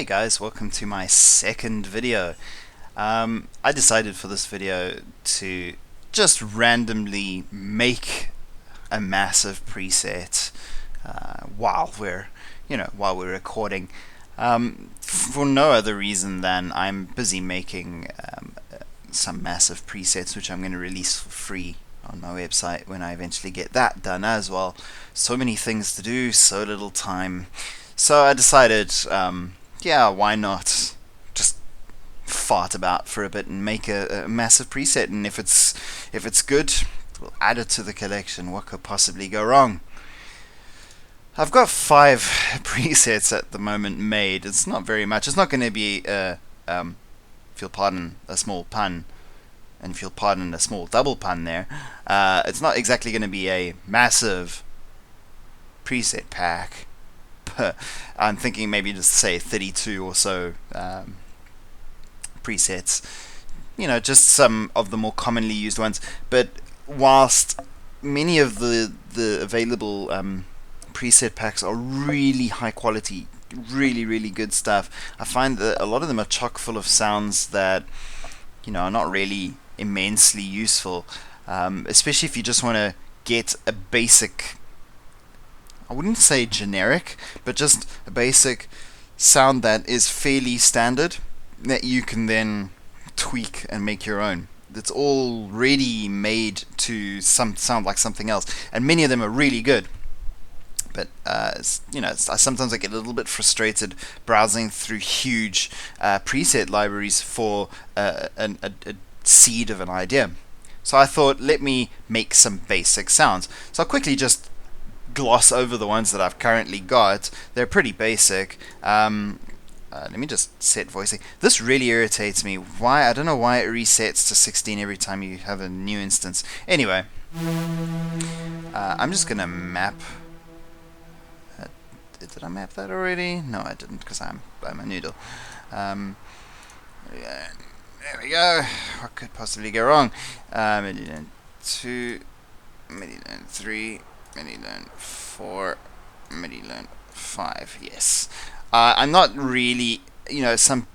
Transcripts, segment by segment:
Hey guys, welcome to my second video. I decided for this video to just randomly make a massive preset while we're recording, for no other reason than I'm busy making some massive presets which I'm going to release for free on my website when I eventually get that done as well. So many things to do, so little time. So I decided, yeah, why not just fart about for a bit and make a massive preset, and if it's good, we'll add it to the collection. What could possibly go wrong? I've got 5 presets at the moment made. It's not very much. It's not going to be if you'll pardon a small pun, and if you'll pardon a small double pun there, it's not exactly going to be a massive preset pack. I'm thinking maybe just say 32 or so presets. Just some of the more commonly used ones. But whilst many of the available preset packs are really high quality, really good stuff, I find that a lot of them are chock full of sounds that are not really immensely useful, especially if you just want to get a basic, I wouldn't say generic, but just a basic sound that is fairly standard that you can then tweak and make your own. It's already made to sound like something else, and many of them are really good. But sometimes I get a little bit frustrated browsing through huge preset libraries for a seed of an idea. So I thought, let me make some basic sounds. So I'll quickly just gloss over the ones that I've currently got. They're pretty basic. Let me just set voicing. This really irritates me. I don't know why it resets to 16 every time you have a new instance. Anyway, I'm just gonna map. Did I map that already? No, I didn't, because I'm a noodle. Yeah, there we go. What could possibly go wrong? MIDI learn 2, MIDI learn 3, MIDI learn 4, MIDI learn 5. Yes. I'm not really, some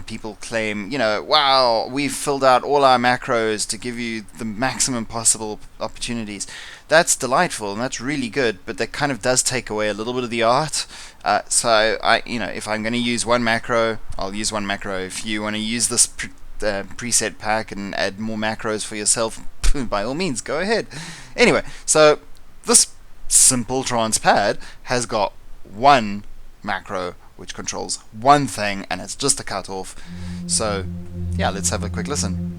people claim, wow, we've filled out all our macros to give you the maximum possible opportunities. That's delightful and that's really good, but that kind of does take away a little bit of the art. So if I'm going to use one macro, I'll use one macro. If you want to use this preset pack and add more macros for yourself, by all means, go ahead. Anyway, so this simple trance pad has got one macro which controls one thing, and it's just a cutoff. So yeah, let's have a quick listen.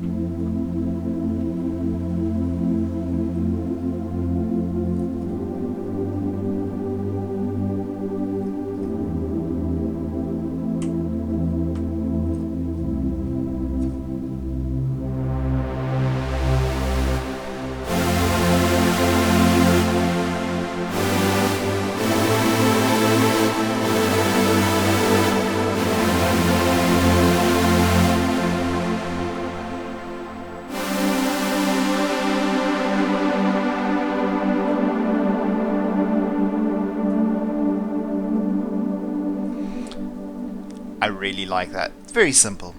I really like that. Very simple,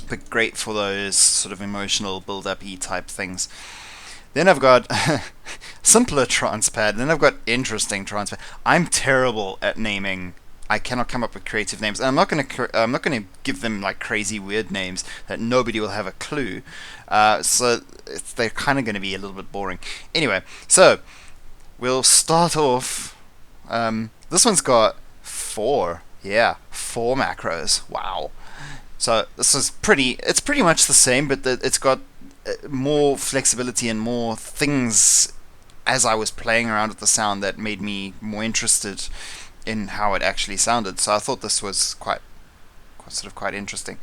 but great for those sort of emotional build-up-y type things. Then I've got simpler trance pad. Then I've got interesting trance pad. I'm terrible at naming. I cannot come up with creative names, and I'm not going to give them like crazy weird names that nobody will have a clue. So they're kind of going to be a little bit boring. Anyway, so we'll start off. This one's got 4. Yeah, 4 macros. Wow. So this is it's pretty much the same, but it's got more flexibility and more things as I was playing around with the sound that made me more interested in how it actually sounded. So I thought this was quite interesting.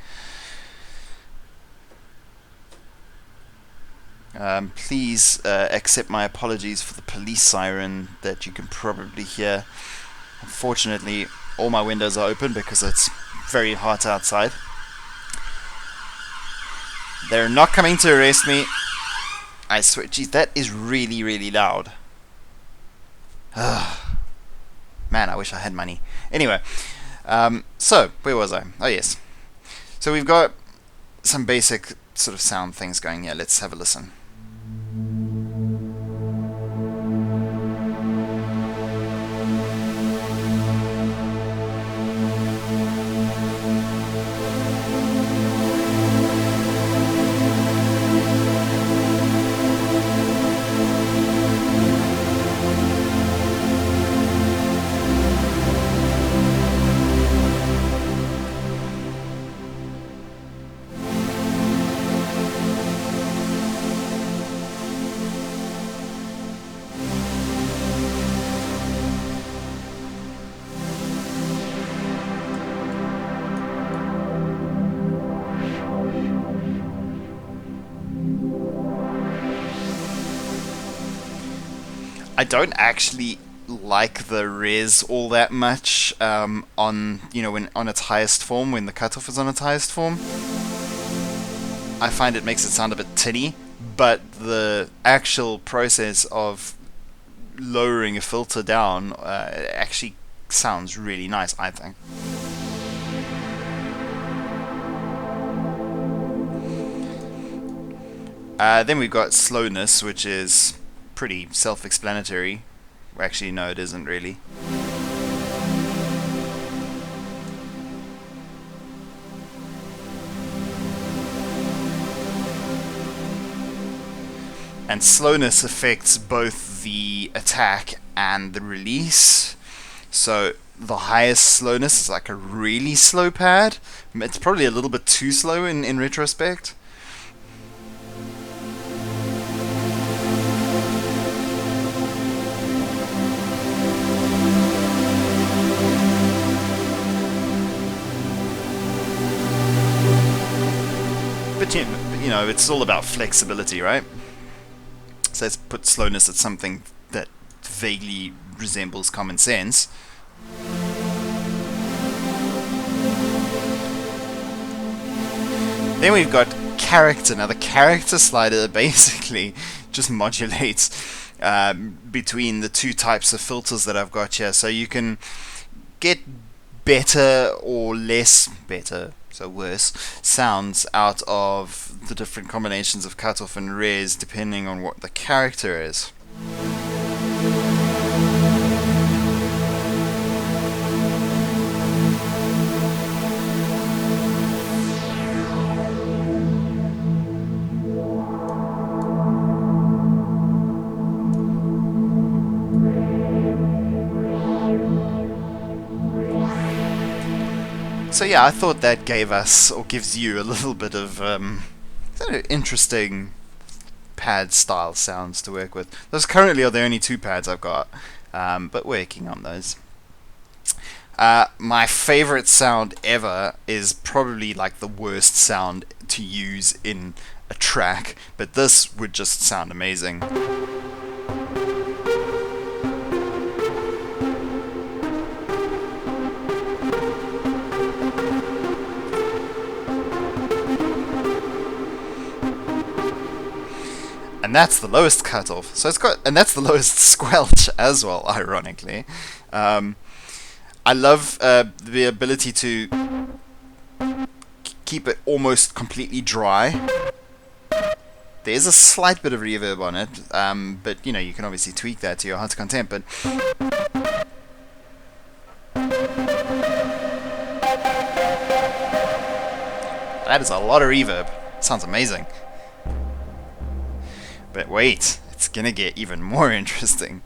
Please accept my apologies for the police siren that you can probably hear. Unfortunately, all my windows are open because it's very hot outside. They're not coming to arrest me. I swear, geez, that is really loud. Man, I wish I had money. Anyway, So, where was I? Oh, yes. So we've got some basic sort of sound things going here. Let's have a listen. I don't actually like the res all that much on when on its highest form, when the cutoff is on its highest form. I find it makes it sound a bit tinny, but the actual process of lowering a filter down actually sounds really nice, I think. Then we've got slowness, which is pretty self-explanatory. Actually, no, it isn't really. And slowness affects both the attack and the release. So the highest slowness is like a really slow pad. It's probably a little bit too slow in retrospect. But it's all about flexibility, right? So let's put slowness at something that vaguely resembles common sense. Then we've got character. Now the character slider basically just modulates between the two types of filters that I've got here. So you can get better or less better, so worse, sounds out of the different combinations of cutoff and res depending on what the character is. So yeah, I thought that gave us, or gives you, a little bit of interesting pad style sounds to work with. Those currently are the only two pads I've got, but working on those. My favorite sound ever is probably like the worst sound to use in a track, but this would just sound amazing. And that's the lowest cutoff. So and that's the lowest squelch as well, ironically. I love the ability to keep it almost completely dry. There's a slight bit of reverb on it, but you can obviously tweak that to your heart's content. But that is a lot of reverb. Sounds amazing. But wait, it's gonna get even more interesting.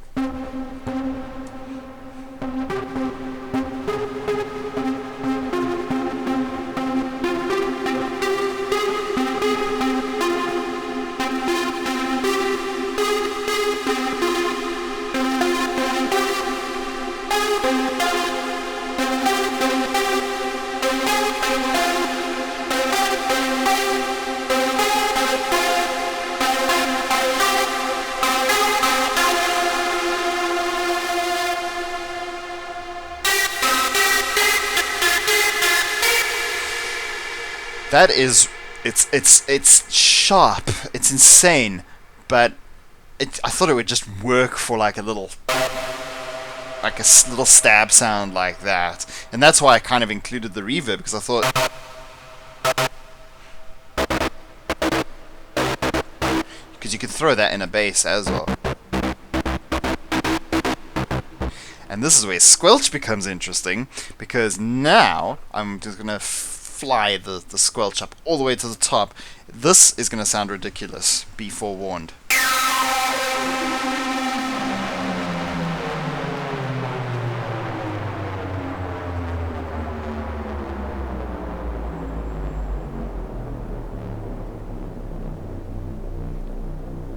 That is, it's sharp. It's insane, but I thought it would just work for like a little like a little stab sound like that. And that's why I kind of included the reverb, because I thought, because you could throw that in a bass as well. And this is where squelch becomes interesting, because now I'm just going to fly the squelch up all the way to the top. This is going to sound ridiculous, be forewarned.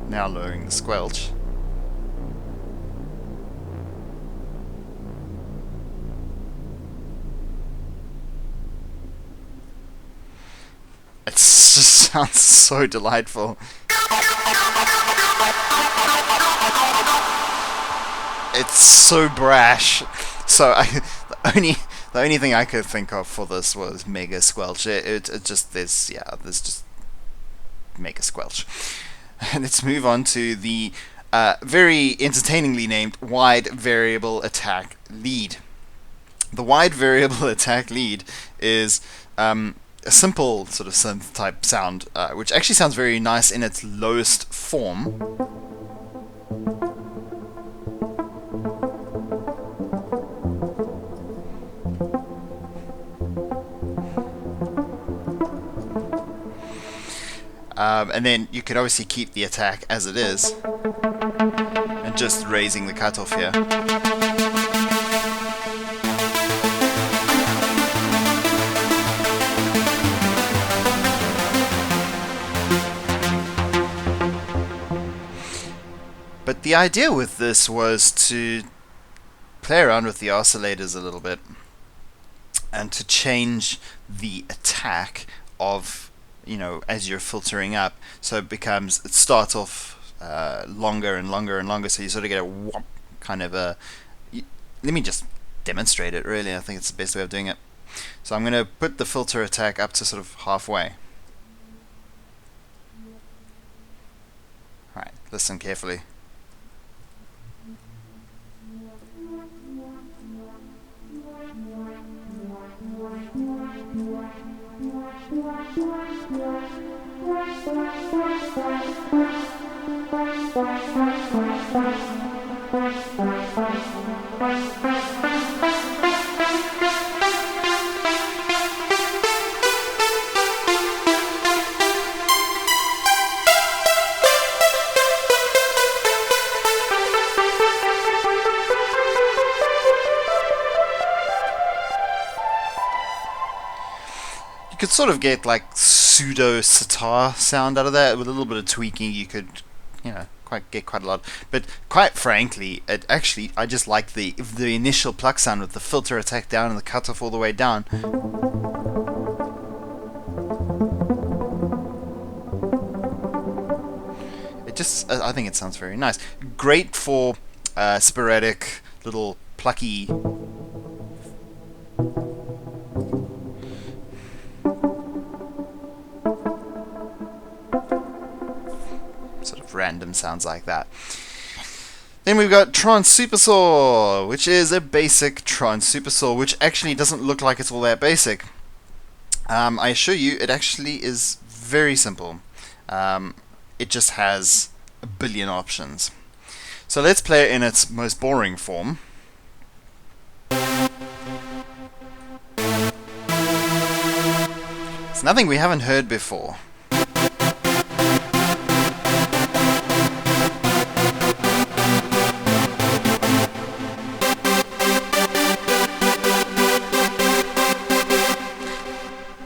Now lowering the squelch. It just sounds so delightful. It's so brash. So the only thing I could think of for this was mega squelch. It just there's just mega squelch. And let's move on to the very entertainingly named wide variable attack lead. The wide variable attack lead is a simple sort of synth type sound, which actually sounds very nice in its lowest form. And then you could obviously keep the attack as it is, and just raising the cutoff here. But the idea with this was to play around with the oscillators a little bit, and to change the attack of, as you're filtering up, so it starts off longer and longer and longer, so you sort of get a whomp kind of a. Let me just demonstrate it. Really, I think it's the best way of doing it. So I'm going to put the filter attack up to sort of halfway. All right, listen carefully. You could sort of get like pseudo sitar sound out of that. With a little bit of tweaking, you could, get quite a lot. But quite frankly, I just like the initial pluck sound with the filter attack down and the cutoff all the way down. I think it sounds very nice. Great for sporadic little plucky. Sort of random sounds like that. Then we've got Trance Supersaw, which is a basic Trance Supersaw, which actually doesn't look like it's all that basic. I assure you, it actually is very simple. It just has a billion options. So let's play it in its most boring form. It's nothing we haven't heard before.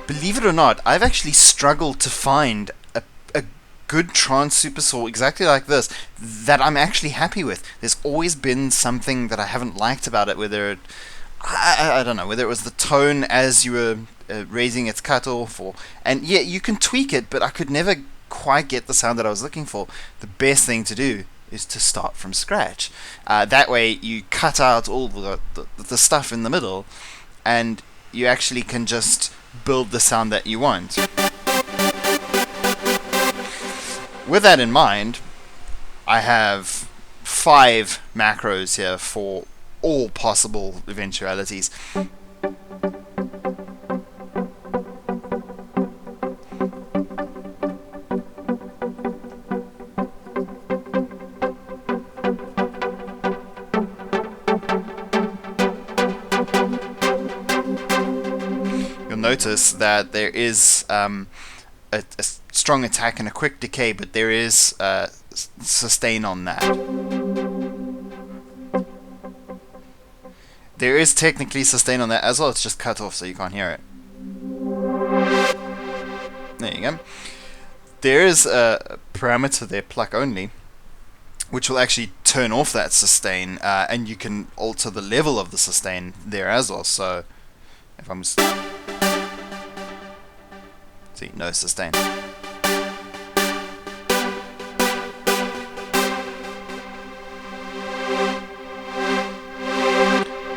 Believe it or not, I've actually struggled to find a good trance supersaw exactly like this that I'm actually happy with. There's always been something that I haven't liked about it, whether I don't know, whether it was the tone as you were raising its cutoff, and yeah, you can tweak it, but I could never quite get the sound that I was looking for. The best thing to do is to start from scratch. That way you cut out all the stuff in the middle, and you actually can just build the sound that you want. With that in mind, I have 5 macros here for all possible eventualities. You'll notice that there is a strong attack and a quick decay, but there is sustain on that. There is technically sustain on that as well, it's just cut off so you can't hear it. There you go. There is a parameter there, pluck only, which will actually turn off that sustain, and you can alter the level of the sustain there as well. So if I'm see, no sustain.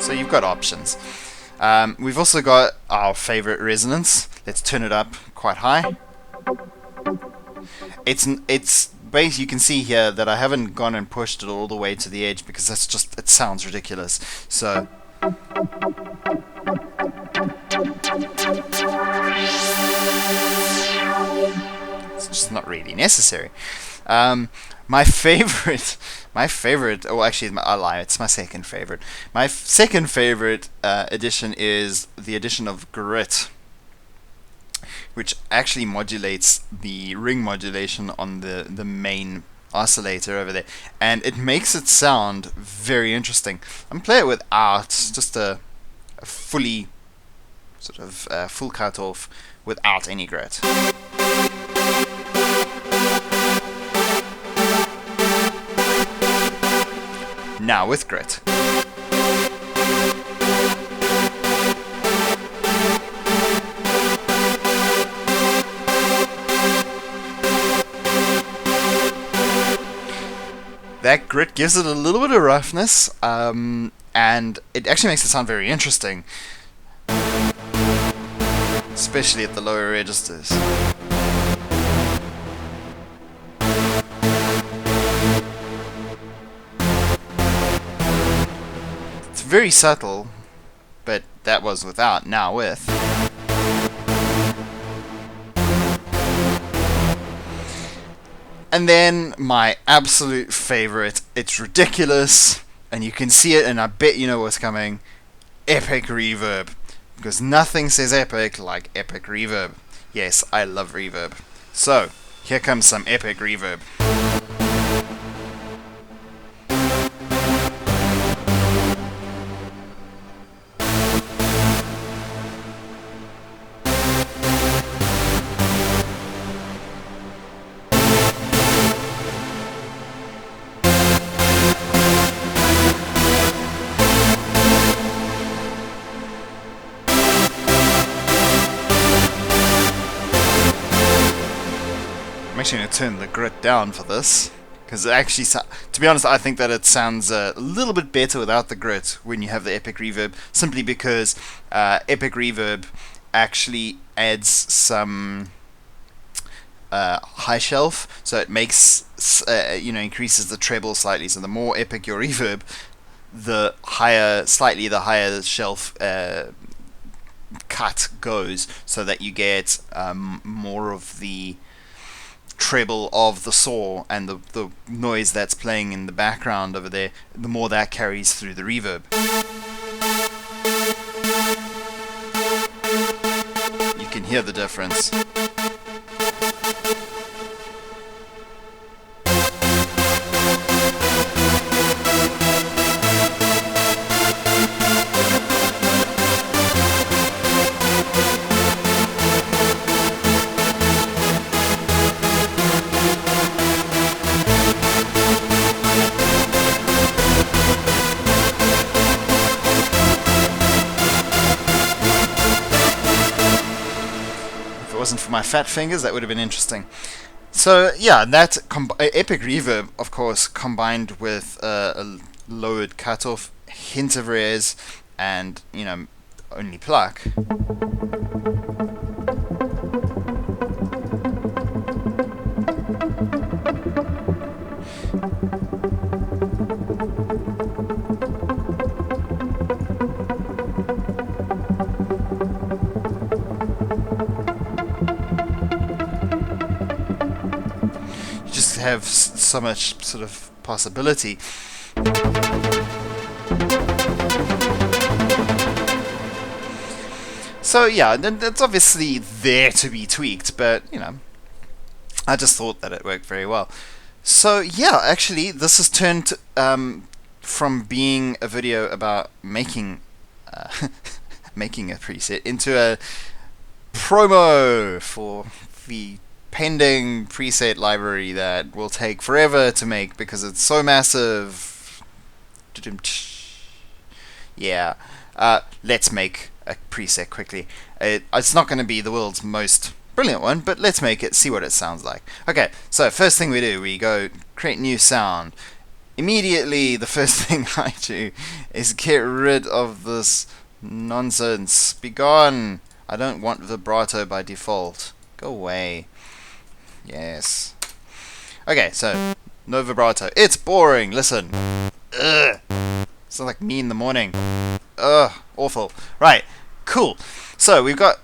So you've got options. We've also got our favorite resonance. Let's turn it up quite high. It's base. You can see here that I haven't gone and pushed it all the way to the edge because that's just, it sounds ridiculous. So it's just not really necessary. My favorite, oh actually I lie, it's my second favorite. My second favorite addition is the addition of grit, which actually modulates the ring modulation on the main oscillator over there, and it makes it sound very interesting. I'm playing it without, just a fully sort of full cut off without any grit. Now with grit. That grit gives it a little bit of roughness, and it actually makes it sound very interesting, especially at the lower registers. It's very subtle, but that was without, now with. And then my absolute favorite, it's ridiculous, and you can see it, and I bet you know what's coming, epic reverb. Because nothing says epic like epic reverb. Yes, I love reverb. So, here comes some epic reverb. I'm actually going to turn the grit down for this, because it actually, to be honest, I think that it sounds a little bit better without the grit when you have the epic reverb, simply because epic reverb actually adds some high shelf, so it makes, increases the treble slightly. So the more epic your reverb, the higher, slightly the higher the shelf cut goes, so that you get more of the treble of the saw and the noise that's playing in the background over there, the more that carries through the reverb. You can hear the difference. Wasn't for my fat fingers, that would have been interesting. So yeah, that epic reverb, of course, combined with a lowered cutoff, hint of res, and only pluck. have so much sort of possibility. So yeah, that's obviously there to be tweaked, but you know, I just thought that it worked very well. So yeah, actually, this has turned from being a video about making making a preset into a promo for the pending preset library that will take forever to make because it's so massive. Yeah, let's make a preset quickly. It's not going to be the world's most brilliant one, but let's make it, see what it sounds like. Okay, so first thing we do, we go create new sound. Immediately, the first thing I do is get rid of this nonsense. Be gone! I don't want vibrato by default. Go away. Yes. Okay, so no vibrato. It's boring. Listen. Ugh. Sounds like me in the morning. Ugh. Awful. Right. Cool. So we've got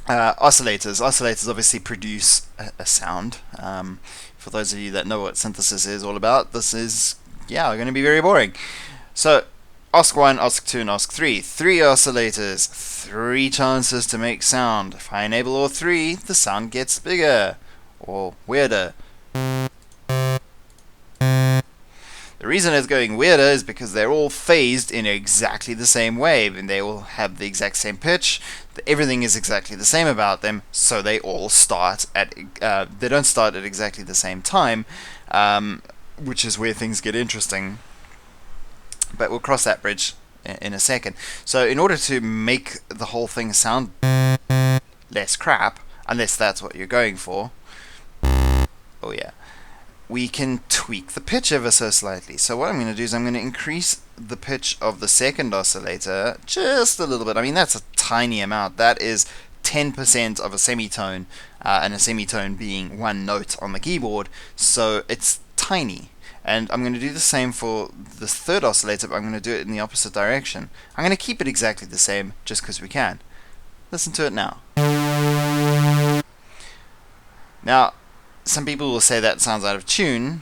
oscillators. Oscillators obviously produce a sound. For those of you that know what synthesis is all about, this is, yeah, going to be very boring. So, OSC1, OSC2, and OSC3. 3 oscillators, 3 chances to make sound. If I enable all 3, the sound gets bigger, or weirder. The reason it's going weirder is because they're all phased in exactly the same way, and they all have the exact same pitch. Everything is exactly the same about them, so they all start at. They don't start at exactly the same time, which is where things get interesting. But we'll cross that bridge in a second. So, in order to make the whole thing sound less crap, unless that's what you're going for, oh yeah, we can tweak the pitch ever so slightly. So what I'm going to do is I'm going to increase the pitch of the second oscillator just a little bit. I mean, that's a tiny amount. That is 10% of a semitone, and a semitone being one note on the keyboard. So it's tiny. And I'm going to do the same for the third oscillator, but I'm going to do it in the opposite direction. I'm going to keep it exactly the same just because we can. Listen to it now. Now, some people will say that sounds out of tune.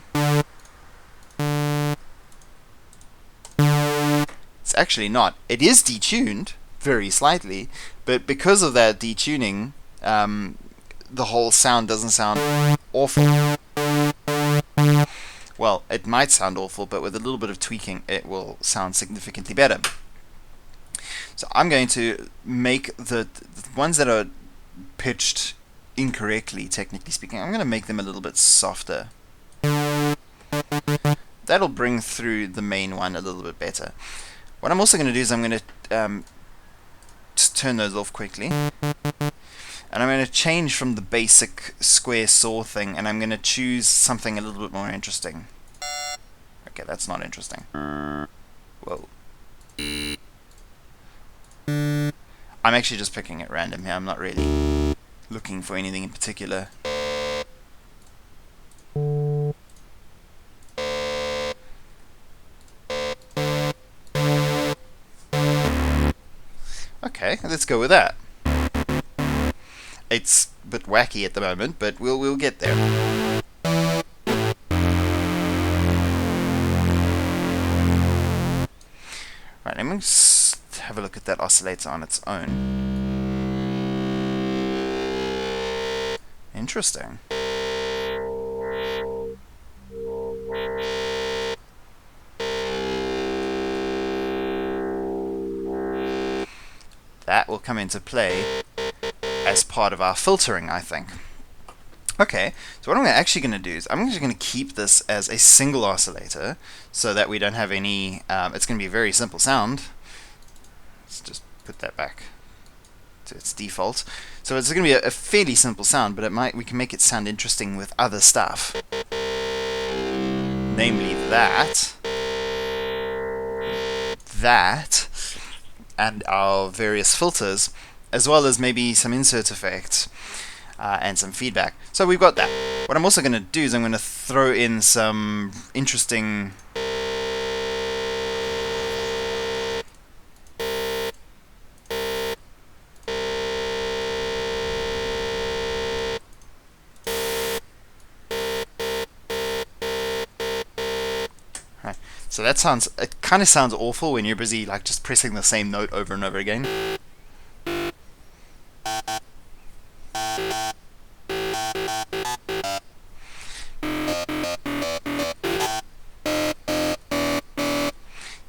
It's actually not. It is detuned, very slightly, but because of that detuning, the whole sound doesn't sound awful. Well, it might sound awful, but with a little bit of tweaking, it will sound significantly better. So I'm going to make the ones that are pitched incorrectly, technically speaking, I'm going to make them a little bit softer. That'll bring through the main one a little bit better. What I'm also going to do is I'm going to just turn those off quickly. And I'm going to change from the basic square saw thing, and I'm going to choose something a little bit more interesting. Okay, that's not interesting. Whoa. I'm actually just picking at random here. I'm not really looking for anything in particular. Okay, let's go with that. It's a bit wacky at the moment, but we'll get there. Right, let me just have a look at that oscillator on its own. Interesting. That will come into play as part of our filtering, I think. Okay, so what I'm actually going to do is I'm just going to keep this as a single oscillator so that we don't have any, it's going to be a very simple sound. Let's just put that back to its default. So it's going to be a fairly simple sound, but we can make it sound interesting with other stuff. Namely that, and our various filters, as well as maybe some insert effects and some feedback. So we've got that. What I'm also going to do is I'm going to throw in some interesting So that sounds, it kind of sounds awful when you're busy like just pressing the same note over and over again.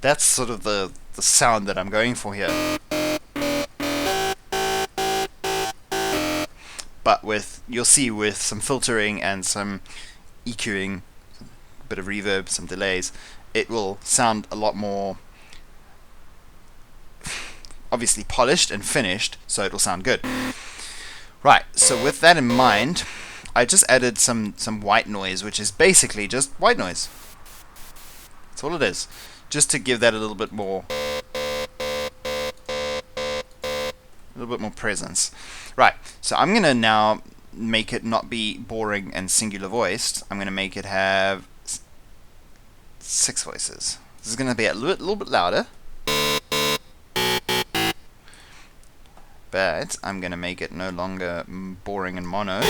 That's sort of the sound that I'm going for here. But with, you'll see with some filtering and some EQing, a bit of reverb, some delays, it will sound a lot more obviously polished and finished, so it will sound good. Right, so with that in mind, I just added some white noise, which is basically just white noise. That's all it is. Just to give that a little bit more presence. Right, so I'm going to now make it not be boring and singular voiced. I'm going to make it have 6 voices. This is going to be a little bit louder. But I'm going to make it no longer boring and mono.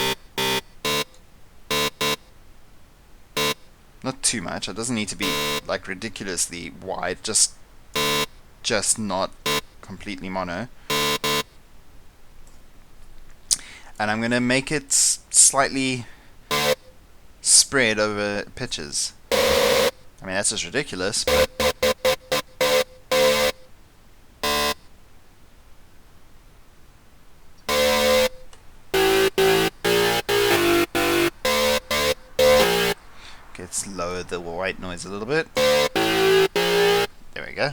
Not too much. It doesn't need to be like ridiculously wide. Just not completely mono. And I'm going to make it slightly spread over pitches. I mean, that's just ridiculous, but let's lower the white noise a little bit. There we go.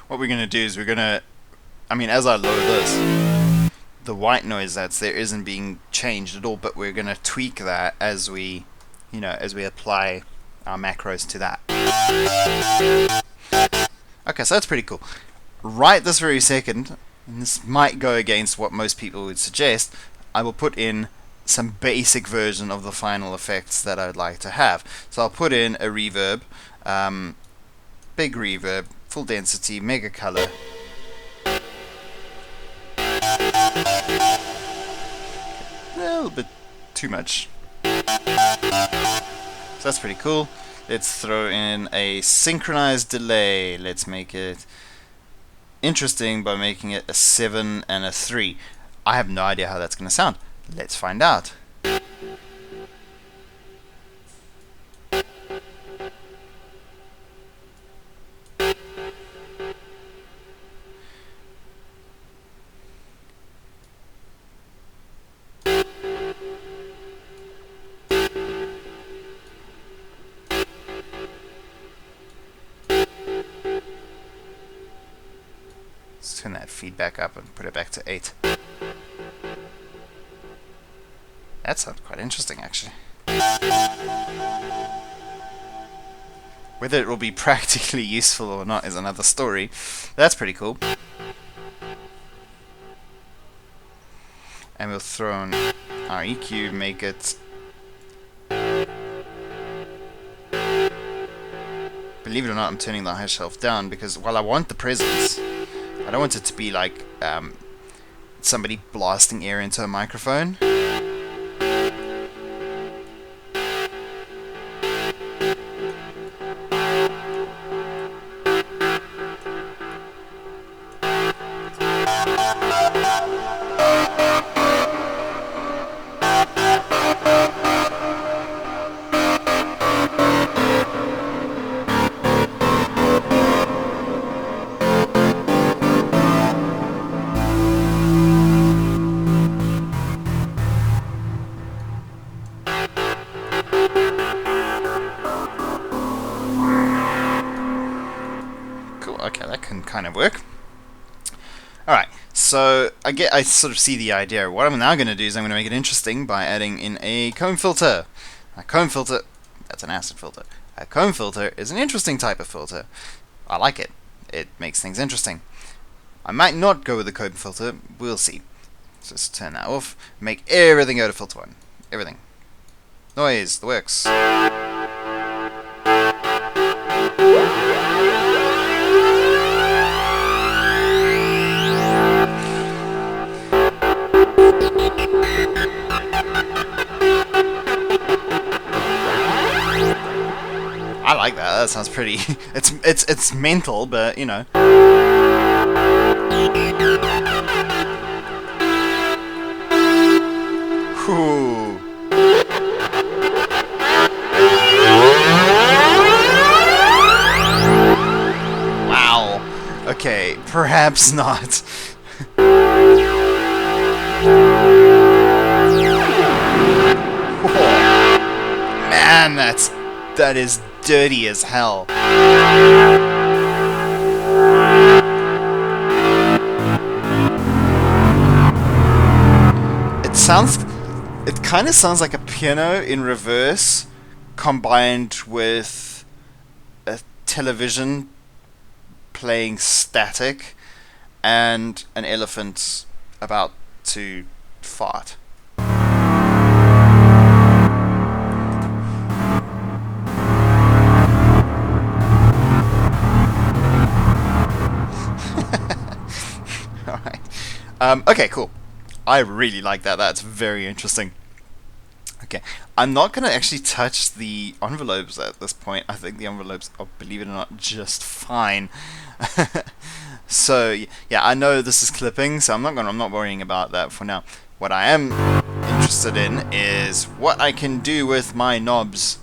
What we're going to do is we're going to, I mean, as I lower this, the white noise that's there isn't being changed at all, but we're going to tweak that as we, you know, as we apply our macros to that. Okay, so that's pretty cool. Right this very second, and this might go against what most people would suggest, I will put in some basic version of the final effects that I'd like to have. So I'll put in a reverb, big reverb, full density, mega color. A little bit too much. So that's pretty cool. Let's throw in a synchronized delay. Let's make it interesting by making it a 7 and a 3. I have no idea how that's going to sound. Let's find out. Let's turn that feedback up and put it back to 8. That sounds quite interesting, actually. Whether it will be practically useful or not is another story. That's pretty cool. And we'll throw in our EQ, make it... Believe it or not, I'm turning the high shelf down because while I want the presence, I don't want it to be like somebody blasting air into a microphone. Okay, that can kind of work. Alright, so I sort of see the idea. What I'm now going to do is I'm going to make it interesting by adding in a comb filter. A comb filter, that's an acid filter. A comb filter is an interesting type of filter. I like it. It makes things interesting. I might not go with the comb filter, we'll see. So let's turn that off. Make everything go to filter 1. Everything. Noise, the works. that sounds pretty. It's mental, but you know. Whew. Wow. Okay, perhaps not. Man, that is dirty as hell. It kind of sounds like a piano in reverse combined with a television playing static and an elephant about to fart. Alright. Okay, cool. I really like that. That's very interesting. Okay. I'm not going to actually touch the envelopes at this point. I think the envelopes are, believe it or not, just fine. So, yeah, I know this is clipping, so I'm not worrying about that for now. What I am interested in is what I can do with my knobs.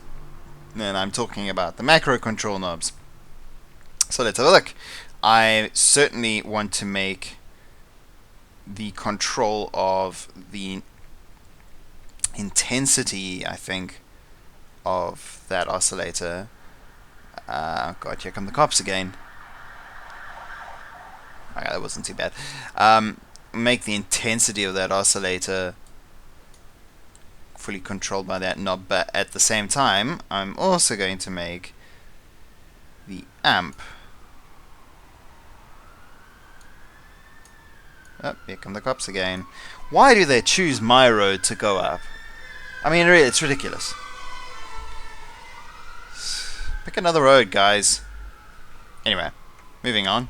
And I'm talking about the macro control knobs. So let's have a look. I certainly want to make the control of the intensity, I think, of that oscillator. God, here come the cops again. Okay, that wasn't too bad. Make the intensity of that oscillator fully controlled by that knob, but at the same time, I'm also going to make the amp. Oh, here come the cops again. Why do they choose my road to go up? I mean, really, it's ridiculous. Pick another road, guys. Anyway, moving on.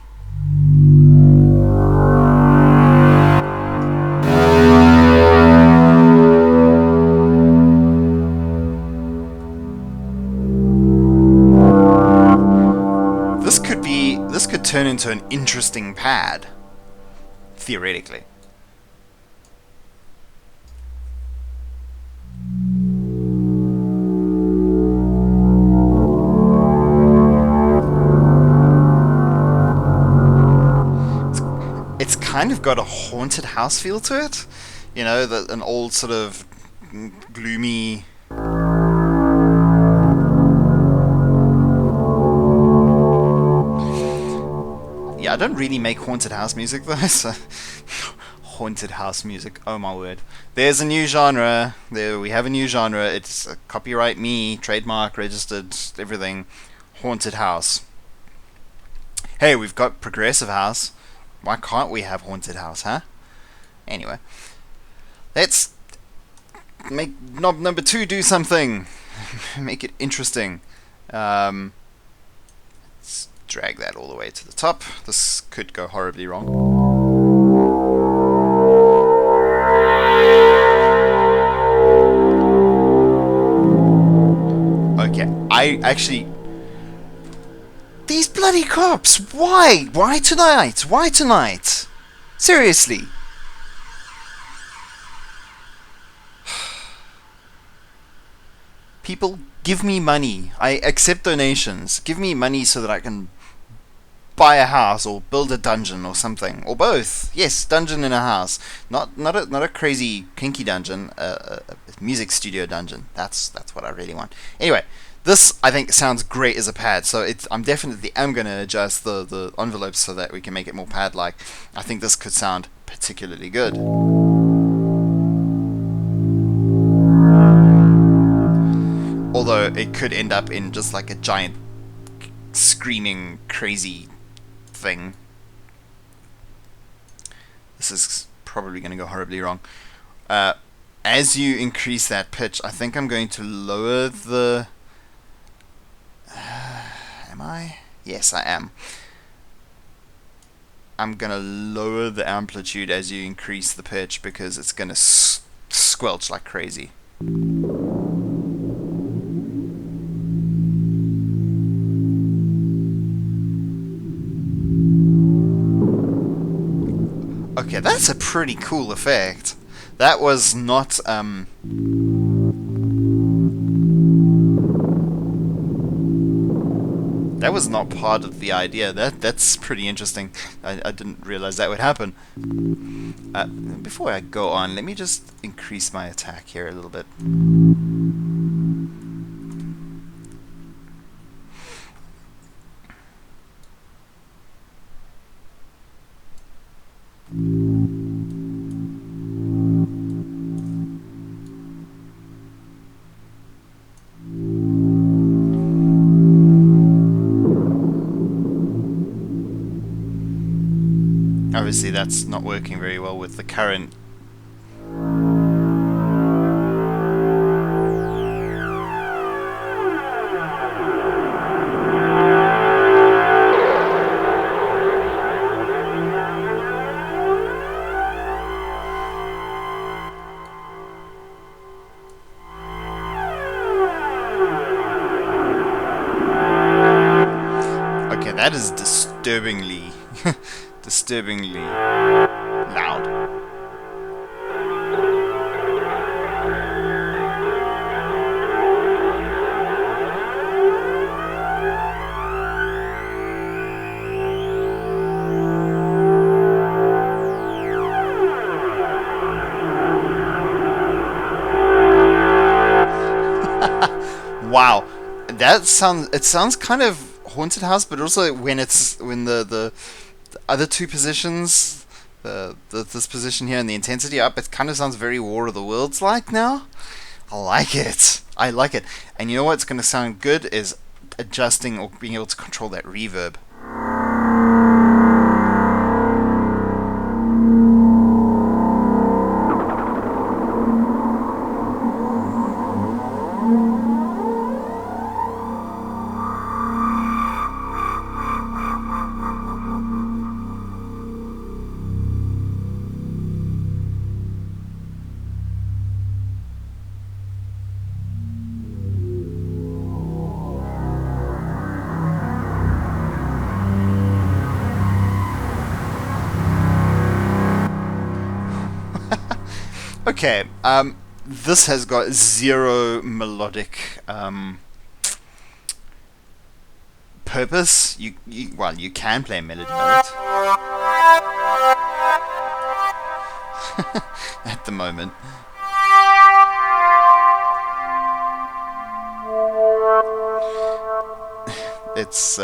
This could turn into an interesting pad. Theoretically. It's kind of got a haunted house feel to it. You know, an old sort of gloomy... Yeah, I don't really make haunted house music though, so... Haunted house music, oh my word. There's a new genre. There we have a new genre. It's copyright me, trademark, registered, everything. Haunted house. Hey, we've got progressive house. Why can't we have haunted house, huh? Anyway. Let's make knob number 2 do something. Make it interesting. Let's drag that all the way to the top. This could go horribly wrong. Okay, I actually... These bloody cops! Why? Why tonight? Why tonight? Seriously. People, give me money. I accept donations. Give me money so that I can buy a house or build a dungeon or something, or both. Yes, dungeon in a house. Not a crazy kinky dungeon. A music studio dungeon. That's what I really want. Anyway, this I think sounds great as a pad. So I'm definitely going to adjust the envelopes so that we can make it more pad-like. I think this could sound particularly good. Although it could end up in just like a giant screaming crazy thing. This is probably going to go horribly wrong. As you increase that pitch, I think I'm going to lower the... am I? Yes, I am. I'm going to lower the amplitude as you increase the pitch because it's going to squelch like crazy. Okay, that's a pretty cool effect. That was not that was not part of the idea. That's pretty interesting. I didn't realize that would happen. Before I go on, let me just increase my attack here a little bit. Obviously, that's not working very well with the current. Okay, that is disturbingly, disturbingly loud. Wow, that sounds. It sounds kind of haunted house, but also when the other two positions, this position here and the intensity up, it kind of sounds very War of the Worlds like now. I like it. I like it. And you know what's going to sound good is adjusting or being able to control that reverb. Okay, this has got zero melodic purpose. Well, you can play a melody on it at the moment. It's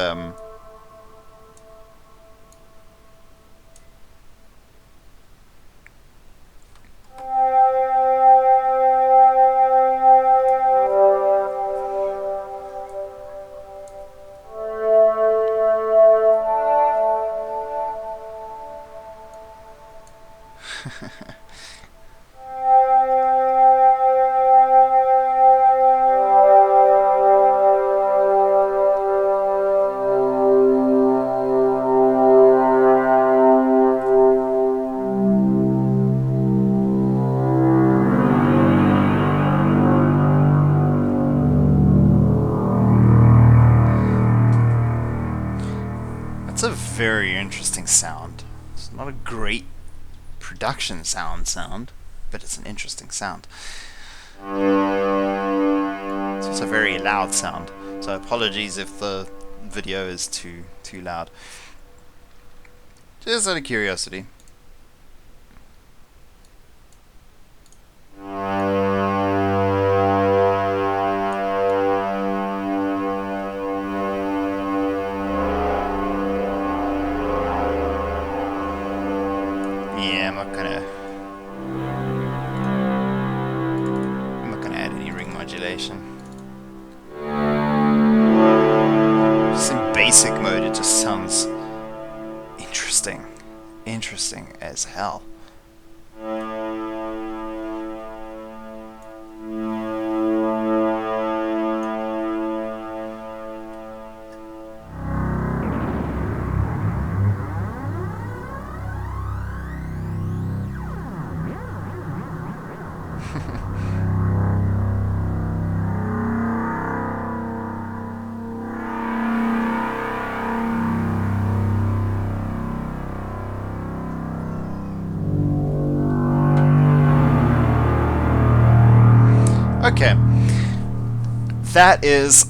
That's a very interesting sound. It's not a great production sound, but it's an interesting sound. It's also a very loud sound. So apologies if the video is too loud. Just out of curiosity. Yeah, I'm not gonna add any ring modulation. Just in basic mode, it just sounds interesting as hell. Okay, that is.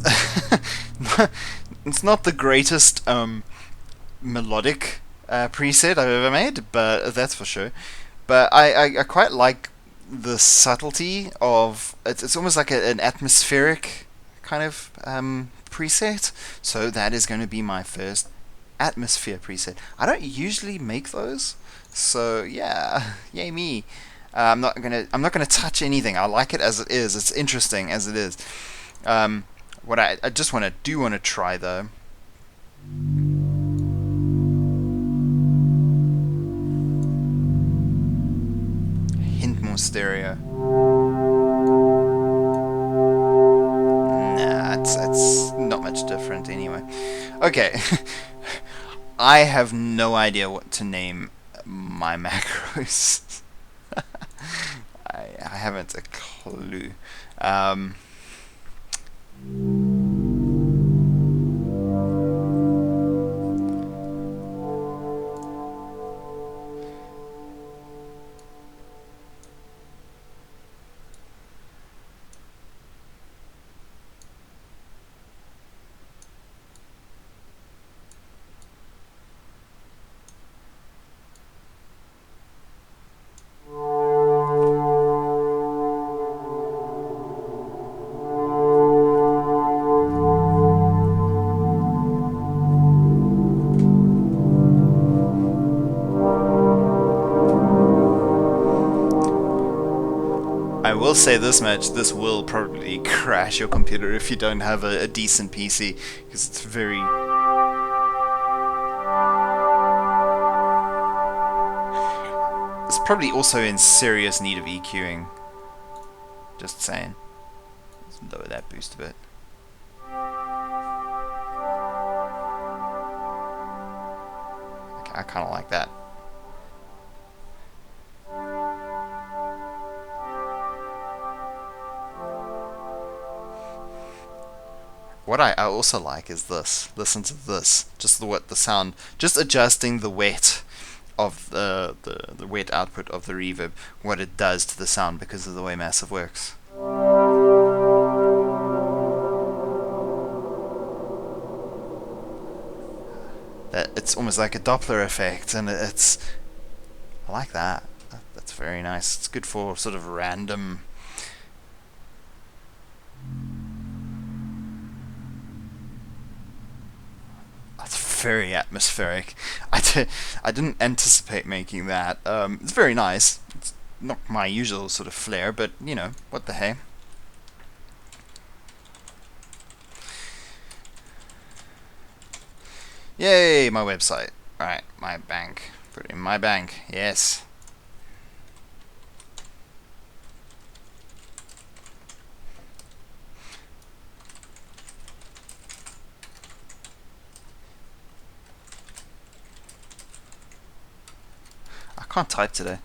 It's not the greatest melodic preset I've ever made, but that's for sure. But I quite like the subtlety of it's almost like an atmospheric kind of preset. So that is going to be my first atmosphere preset. I don't usually make those, so yeah, yay me. I'm not gonna touch anything. I like it as it is. It's interesting as it is. Um, what I just want to try though. Hint more stereo. Nah, it's not much different anyway. Okay, I have no idea what to name my macros. I haven't a clue. Um, I will say this much: this will probably crash your computer if you don't have a decent PC, because it's very. It's probably also in serious need of EQing. Just saying. Let's lower that boost a bit. Okay, I kind of like that. What I also like is this. Listen to this. Just the sound. Just adjusting the wet of the wet output of the reverb. What it does to the sound because of the way Massive works. That it's almost like a Doppler effect, and it's. I like that. That's very nice. It's good for sort of random. That's very atmospheric. I didn't anticipate making that. It's very nice. It's not my usual sort of flair, but you know, what the hey. Yay, my website. Alright, my bank. Put it in my bank. Yes. I can't type today.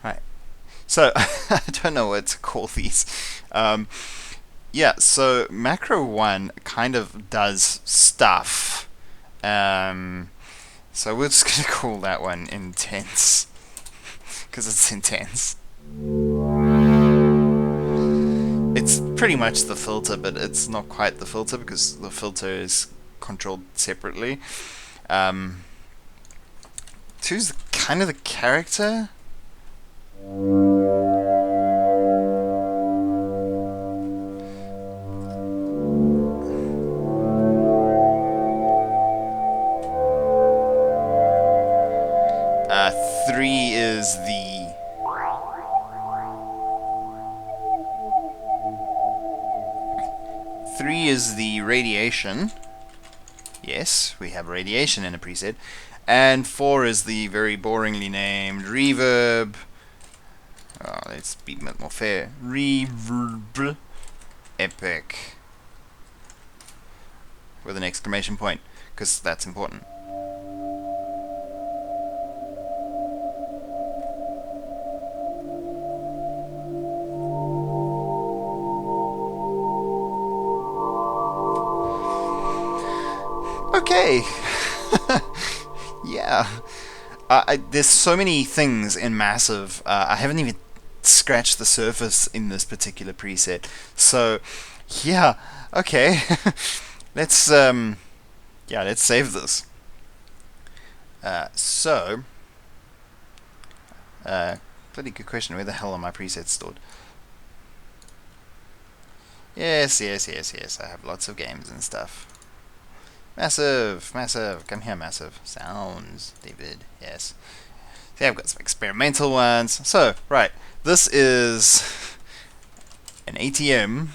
Right. So, I don't know what to call these. Yeah, so Macro 1 kind of does stuff. So we're just going to call that one intense. Because it's intense. It's pretty much the filter, but it's not quite the filter because the filter is controlled separately. Two's kind of the character. Three is the. Three is the radiation. Yes, we have radiation in a preset. And 4 is the very boringly named reverb. Oh, let's be a bit more fair. Reverb epic. With an exclamation point, because that's important. Okay. Yeah. There's so many things in Massive. I haven't even scratched the surface in this particular preset. So, yeah. Okay. let's let's save this. Pretty good question. Where the hell are my presets stored? Yes. I have lots of games and stuff. Massive. Come here, Massive. Sounds, David. Yes. See, I've got some experimental ones. So, right. This is an ATM,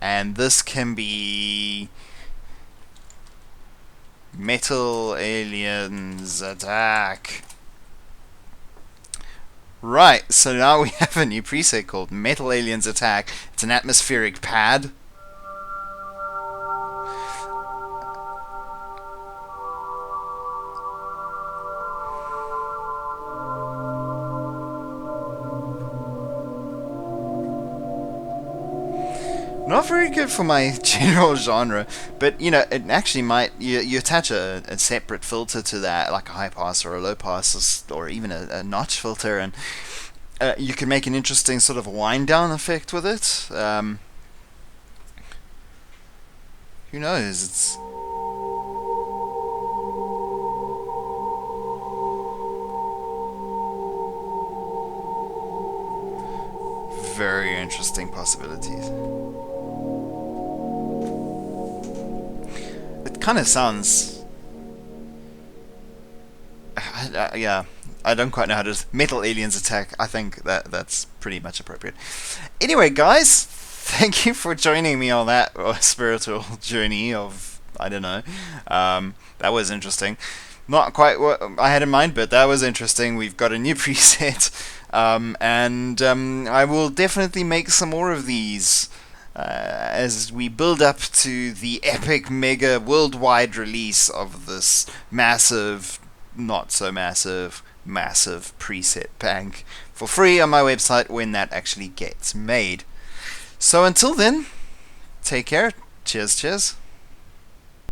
and this can be Metal Aliens Attack. Right, so now we have a new preset called Metal Aliens Attack. It's an atmospheric pad. Not very good for my general genre, but you know, it actually might. You attach a separate filter to that, like a high pass or a low pass, or even a notch filter, and you can make an interesting sort of wind down effect with it. Who knows? It's very interesting possibilities. It kind of sounds. Yeah, I don't quite know how to. Metal Aliens Attack. I think that's pretty much appropriate. Anyway, guys, thank you for joining me on that spiritual journey of, I don't know. That was interesting. Not quite what I had in mind, but that was interesting. We've got a new preset, and I will definitely make some more of these as we build up to the epic, mega, worldwide release of this massive, not so massive, massive preset bank for free on my website when that actually gets made. So until then, take care. Cheers.